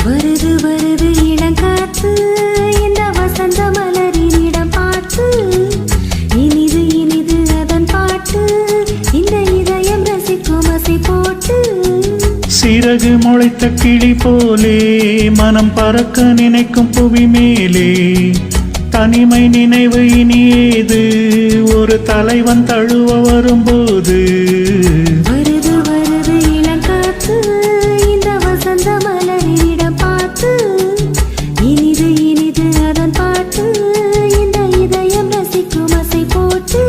வருது வருது இளங்காத்து இந்த வசந்த மலரினிடம் பார்த்து இனிது இனிது அதன் பாட்டு இந்த இதயம் ரசிக்கும் அசை போட்டு சிறகு முளைத்த கிளி போலே மனம் பறக்க நினைக்கும் புவி மேலே தனிமை நினைவு இனியேது ஒரு தலைவன் தழுவ வரும்போது வருது வருது இளங்காத்து இந்த வசந்த மலரினிடம் பார்த்து இனிது இனிது அதன் பாட்டு இந்த இதயம் ரசிக்கும் அசை போட்டு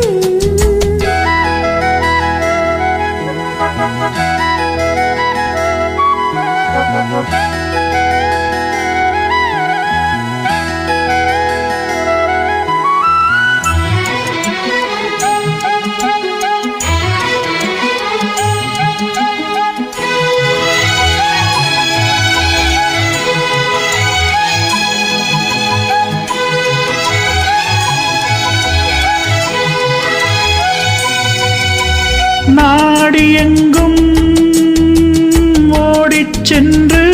நாடி எங்கும் ஓடிச் சென்று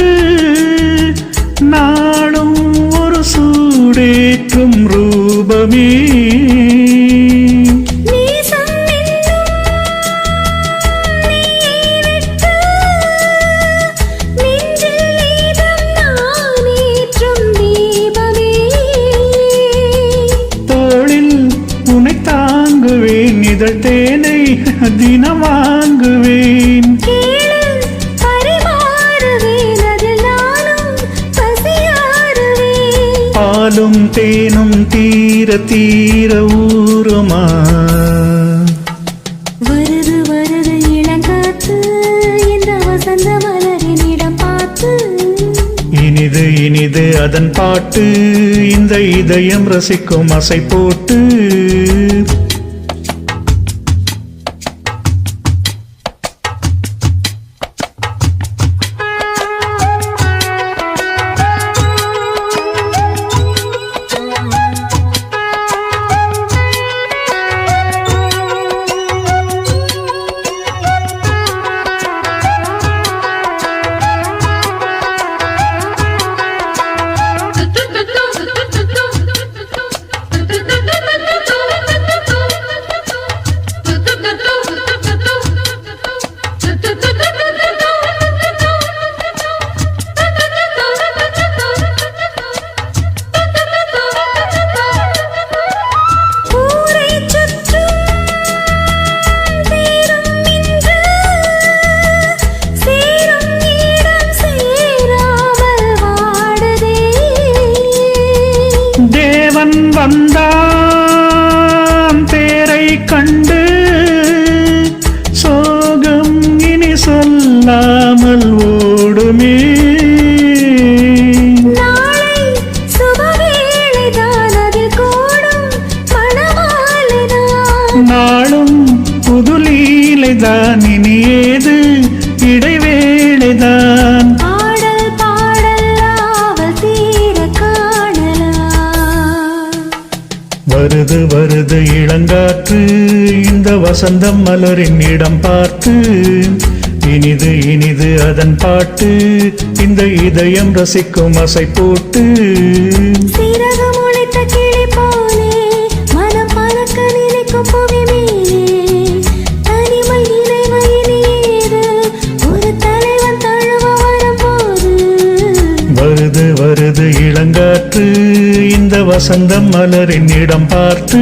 நாளும் ஒரு சூடேற்றும் ரூபமே தோளில் உனை தாங்குவேன் இதழ் தேனை தினம் வாங்குவேன் பாலும் தேனும் தீர தீர ஊருமா வருது வருது இளங்காத்து இந்த வசந்த மலரினிடம் பார்த்து இனிது இனிது அதன் பாட்டு இந்த இதயம் ரசிக்கும் அசை போட்டு வந்தான் தேரை கண்டு சோகம் இனி சொல்லாமல் ஓடுமே நாளும் புதுலீலைதான் இனி ஏது இடைவேளைதான் வருது வருது இளங்காற்று இந்த வசந்தம் மலரின் இடம் பார்த்து இனிது இனிது அதன் பாட்டு இந்த இதயம் ரசிக்கும் அசை போட்டு வருது வருது இளங்காற்று இந்த வசந்தம் மலரின் இடம் பார்த்து